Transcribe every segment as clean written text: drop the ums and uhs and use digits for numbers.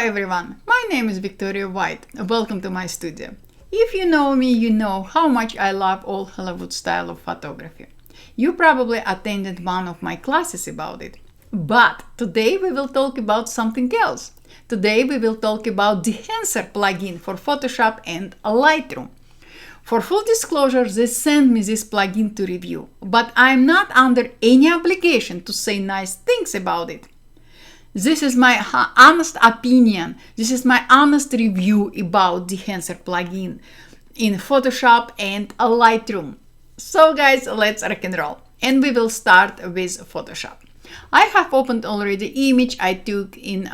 everyone, my name is Victoria White. Welcome to my studio. If you know me, you know how much I love old Hollywood style of photography. You probably attended one of my classes about it. But today we will talk about something else. Today we will talk about Dehancer plugin for Photoshop and Lightroom. For full disclosure, they sent me this plugin to review, but I'm not under any obligation to say nice things about it. This is my honest opinion. This is my honest review about Dehancer plugin in Photoshop and Lightroom. So guys, let's rock and roll. And we will start with Photoshop. I have opened already image I took in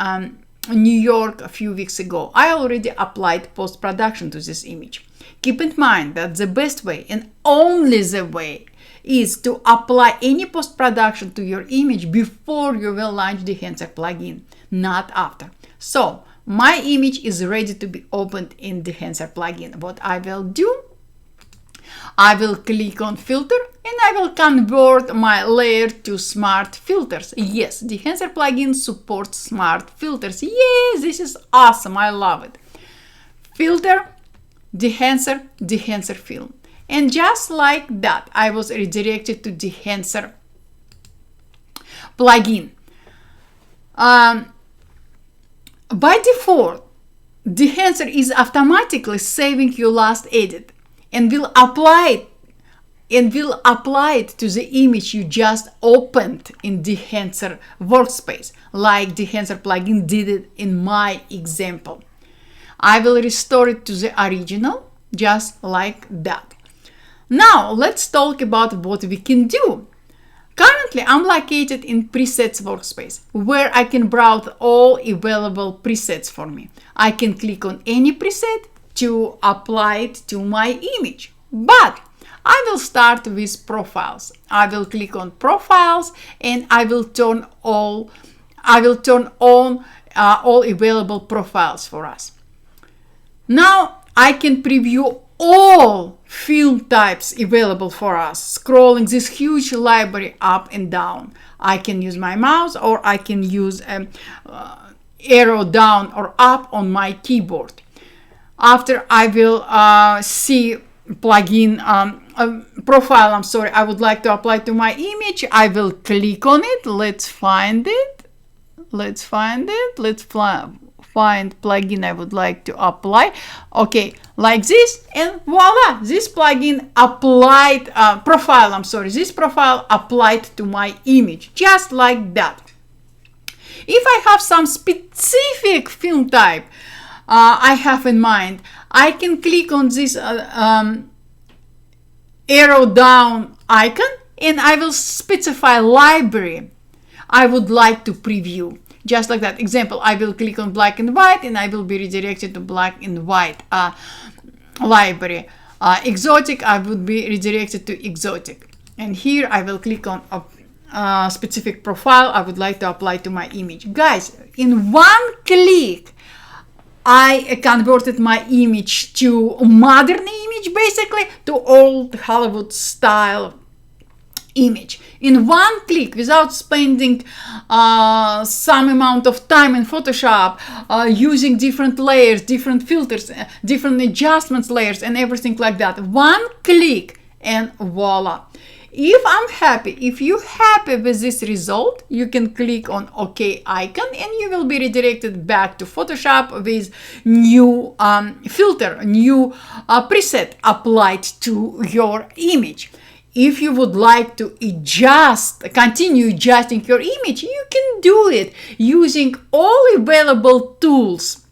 New York a few weeks ago. I already applied post-production to this image. Keep in mind that the best way and only the way is to apply any post-production to your image before you will launch the Dehancer plugin, not after. So my image is ready to be opened in the Dehancer plugin. What I will do, I will click on filter and I will convert my layer to smart filters. Yes, the Dehancer plugin supports smart filters. Yes, this is awesome. I love it. Filter, Dehancer film. And just like that, I was redirected to Dehancer plugin. By default, Dehancer is automatically saving your last edit and will apply it to the image you just opened in Dehancer workspace, like Dehancer plugin did it in my example. I will restore it to the original, just like that. Now, let's talk about what we can do. Currently, I'm located in presets workspace, where I can browse all available presets for me. I can click on any preset to apply it to my image. But I will start with profiles. I will click on profiles and I will turn on all available profiles for us. Now I can preview all film types available for us, scrolling this huge library up and down. I can use my mouse or I can use arrow down or up on my keyboard. After I will see plugin profile, I would like to apply to my image. I will click on it. Let's find it. Let's find plugin I would like to apply. Okay, like this, and voila, this plugin applied this profile applied to my image, just like that. If I have some specific film type I have in mind, I can click on this arrow down icon and I will specify library I would like to preview. Just like that. Example, I will click on black and white and I will be redirected to black and white library. Exotic, I would be redirected to exotic. And here I will click on a specific profile I would like to apply to my image. Guys, in one click, I converted my image to modern image, basically to old Hollywood style image in one click, without spending some amount of time in Photoshop, using different layers, different filters, different adjustments layers and everything like that. One click and voila. If you're happy with this result, you can click on OK icon and you will be redirected back to Photoshop with new filter, new preset applied to your image. If you would like to continue adjusting your image, you can do it using all available tools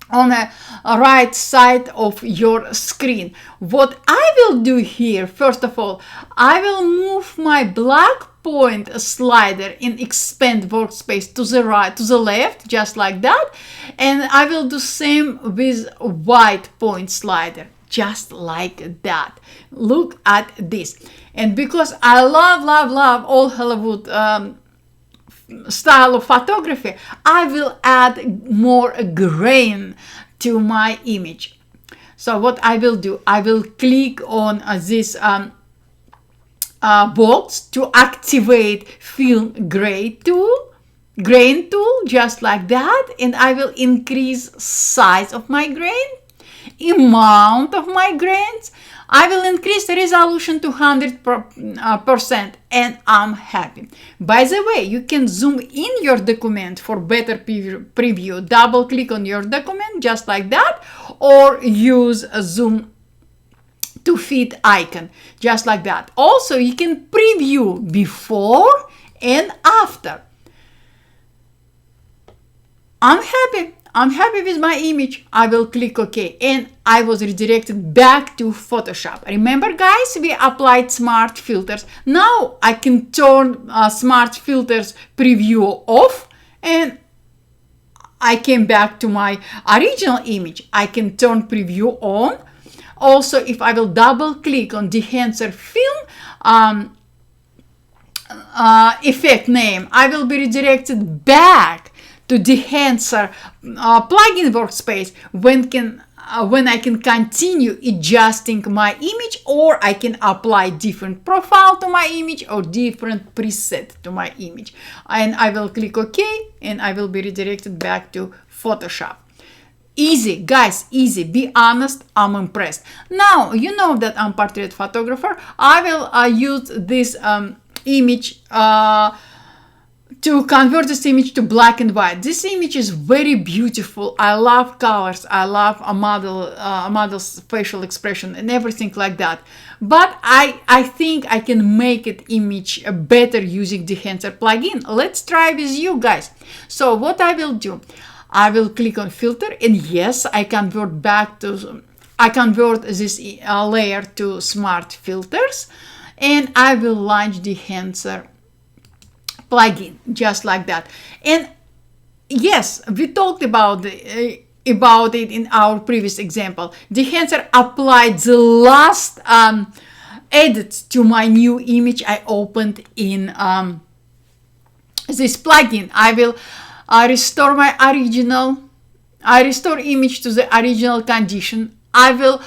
on the right side of your screen. What I will do here, first of all, I will move my black point slider in expand workspace to the right, to the left, just like that. And I will do same with white point slider, just like that. Look at this. And because I love old Hollywood style of photography, I will add more grain to my image. So what I will do, I will click on this box to activate film gray tool. grain tool, just like that, and I will increase size of my grain, amount of my grains. I will increase the resolution to 100%, and I'm happy. By the way, you can zoom in your document for better preview. Double click on your document just like that, or use a zoom to fit icon just like that. Also, you can preview before and after. I'm happy with my image. I will click OK, and I was redirected back to Photoshop. Remember, guys, we applied smart filters. Now I can turn smart filters preview off, and I came back to my original image. I can turn preview on. Also, if I will double click on Dehancer film effect name, I will be redirected back to Dehancer plugin workspace when I can continue adjusting my image, or I can apply different profile to my image or different preset to my image. And I will click OK, and I will be redirected back to Photoshop. Easy, guys, easy. Be honest, I'm impressed. Now, you know that I'm portrait photographer. I will use this image to convert this image to black and white. This image is very beautiful. I love colors. I love a model's facial expression and everything like that. But I think I can make it image better using Dehancer plugin. Let's try with you guys. So what I will do, I will click on filter, and yes, I convert this layer to smart filters, and I will launch Dehancer plugin just like that. And yes, we talked about it in our previous example. Dehancer applied the last edits to my new image I opened in this plugin. I will restore my original. I restore image to the original condition. I will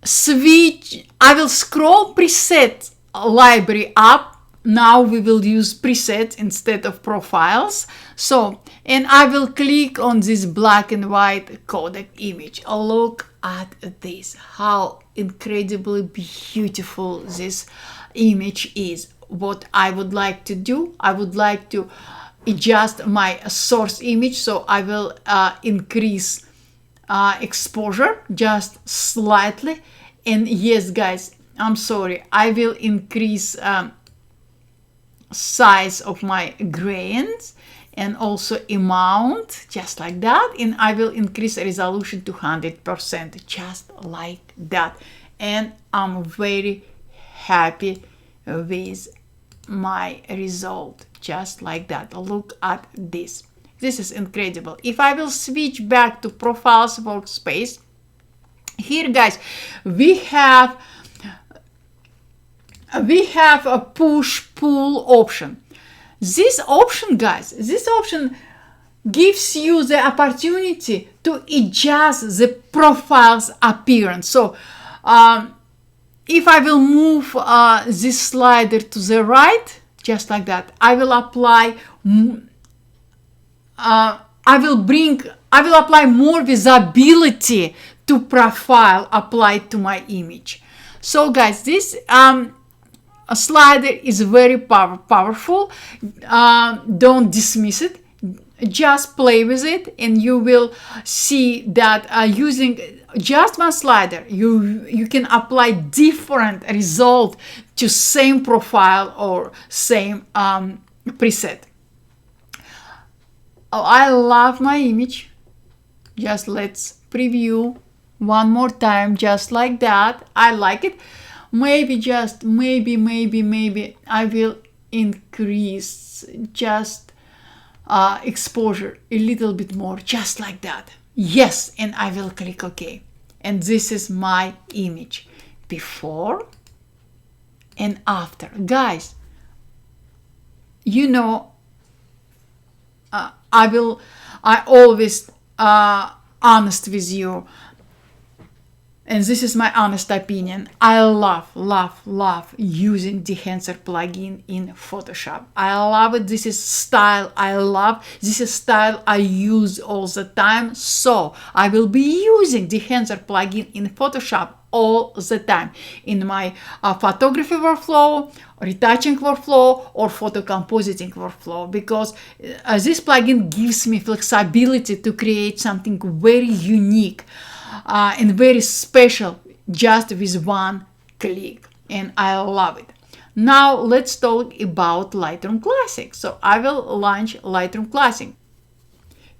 scroll preset library up. Now we will use presets instead of profiles. So, and I will click on this black and white codec image. Look at this, how incredibly beautiful this image is. What I would like to do, I would like to adjust my source image. So I will increase exposure just slightly. And yes, guys, I'm sorry, I will increase size of my grains and also amount just like that, and I will increase the resolution to 100% just like that. And I'm very happy with my result just like that. Look at this. This is incredible. If I will switch back to profiles workspace, here, guys, we have a push-pull option. This option, guys, gives you the opportunity to adjust the profile's appearance. So if I will move this slider to the right, just like that, I will apply more visibility to profile applied to my image. So, guys, this slider is very powerful. Don't dismiss it. Just play with it, and you will see that using just one slider, you can apply different result to same profile or same preset. Oh, I love my image. Just let's preview one more time, just like that. I like it. Maybe I will increase just exposure a little bit more, just like that. Yes, and I will click OK. And this is my image before and after. Guys, you know, I always honest with you. and this is my honest opinion, I love using Dehancer plugin in Photoshop. I love it. This is style I love. This is style I use all the time. So I will be using Dehancer plugin in Photoshop all the time in my photography workflow, retouching workflow, or photo compositing workflow, because this plugin gives me flexibility to create something very unique and very special just with one click, and I love it. Now let's talk about Lightroom Classic. So I will launch Lightroom Classic.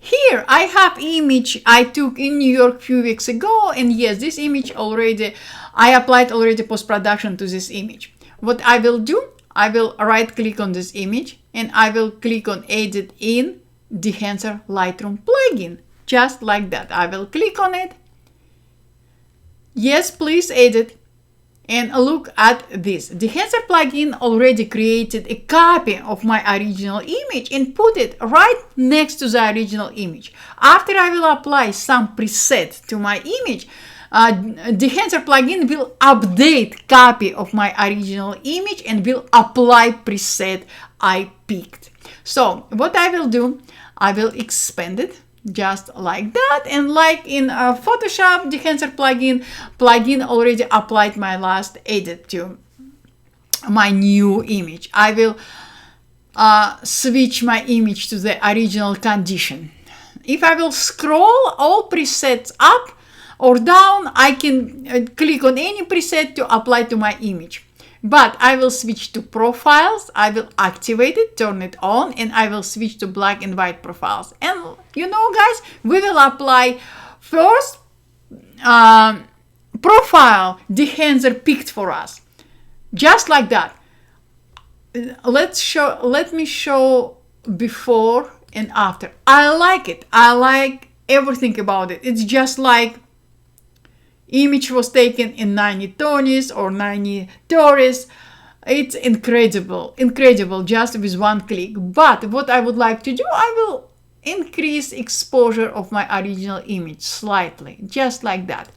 Here I have image I took in New York a few weeks ago, and yes, this image already, I applied already post-production to this image. What I will do, I will right click on this image and I will click on Edit in Dehancer Lightroom plugin, just like that. I will click on it. Yes, please edit. And look at this. Dehancer plugin already created a copy of my original image and put it right next to the original image. After I will apply some preset to my image, Dehancer plugin will update copy of my original image and will apply preset I picked. So what I will do, I will expand it just like that, and like in Photoshop, Dehancer plugin already applied my last edit to my new image. I will switch my image to the original condition. If I will scroll all presets up or down, I can click on any preset to apply to my image. But I will switch to profiles, I will activate it, turn it on, and I will switch to black and white profiles. And you know, guys, we will apply first profile Dehancer picked for us, just like that. Let me show before and after. I like it. I like everything about it. It's just like image was taken in 90/20 or 90/30. It's incredible, just with one click. But what I would like to do, I will increase exposure of my original image slightly, just like that.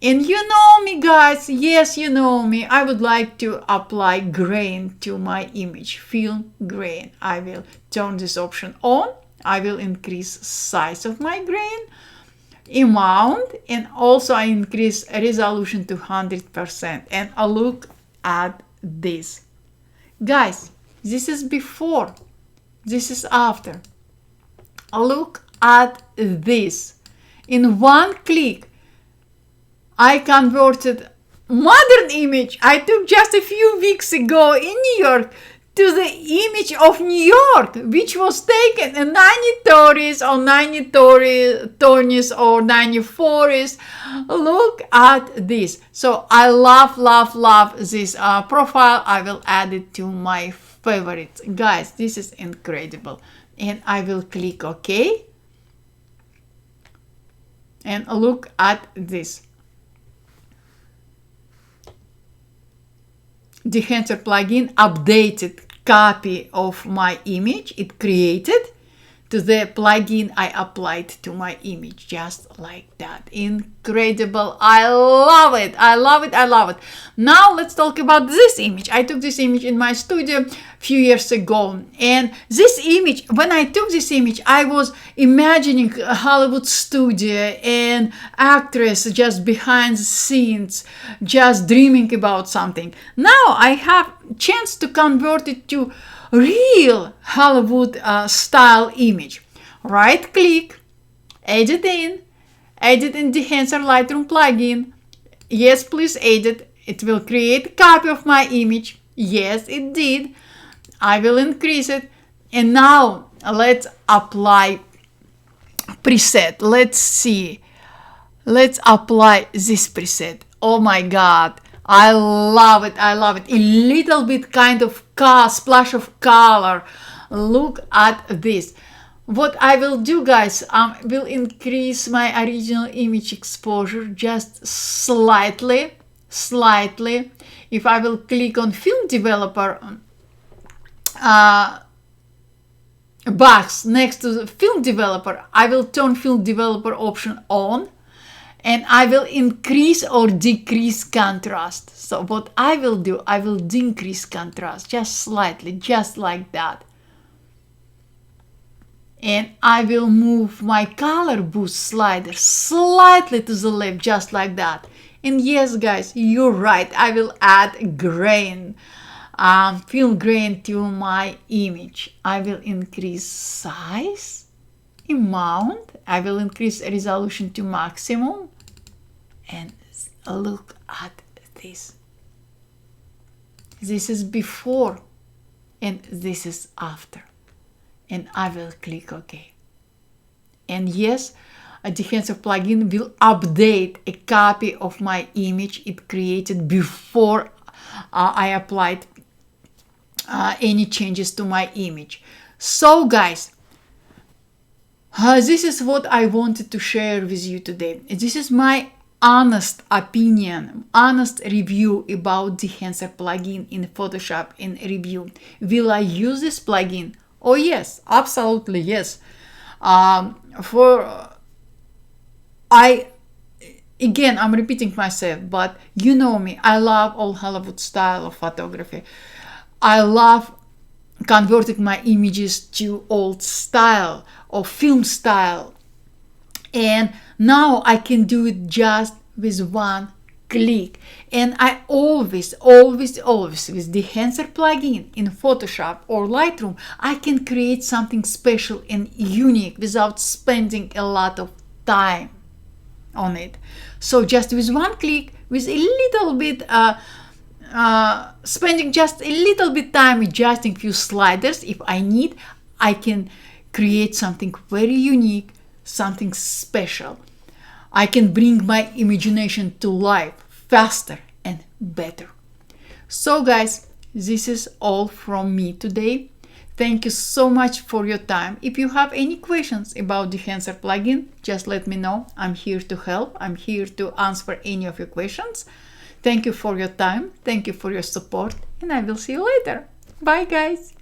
And you know me, guys, yes, you know me, I would like to apply grain to my image, film grain. I will turn this option on. I will increase size of my grain, amount, and also I increase resolution to 100%. And I look at this, guys, this is before, this is after. Look at this. In one click I converted modern image I took just a few weeks ago in New York to the image of New York, which was taken in 90/30 or 90/20 or 90/40. Look at this. So I love this profile. I will add it to my favorites. Guys, this is incredible. And I will click OK. And look at this. Dehancer plugin updated copy of my image it created to the plugin I applied to my image, just like that. Incredible. I love it. I love it. I love it. Now let's talk about this image. I took this image in my studio a few years ago, and this image, when I took this image, I was imagining a Hollywood studio and actress just behind the scenes, just dreaming about something. Now I have chance to convert it to real Hollywood style image. Right click, edit in Dehancer Lightroom plugin. Yes, please edit. It will create a copy of my image. Yes, it did. I will increase it. And now let's apply preset. Let's see. Let's apply this preset. Oh my God. I love it. I love it. A little bit kind of splash of color. Look at this. What I will do, guys, will increase my original image exposure just slightly. If I will click on Film Developer box next to the Film Developer, I will turn Film Developer option on. and I will increase or decrease contrast. So what I will do, I will decrease contrast just slightly, just like that. And I will move my color boost slider slightly to the left, just like that. And yes, guys, you're right, I will add grain, fill grain to my image. I will increase size, amount, I will increase resolution to maximum. And look at this. This is before and this is after. And I will click OK. And yes, a Dehancer plugin will update a copy of my image it created before I applied any changes to my image. So guys, this is what I wanted to share with you today. This is my honest opinion, honest review about Dehancer plugin in Photoshop and review. Will I use this plugin? Oh yes, absolutely yes. Again, I'm repeating myself, but you know me, I love old Hollywood style of photography. I love converting my images to old style or film style. And now I can do it just with one click. And I always with Dehancer plugin in Photoshop or Lightroom, I can create something special and unique without spending a lot of time on it. So just with one click, with a little bit spending just a little bit time adjusting few sliders if I need, I can create something very unique, something special. I can bring my imagination to life faster and better. So guys, this is all from me today. Thank you so much for your time. If you have any questions about the Dehancer plugin, just let me know. I'm here to help. I'm here to answer any of your questions. Thank you for your time. Thank you for your support, and I will see you later. Bye guys.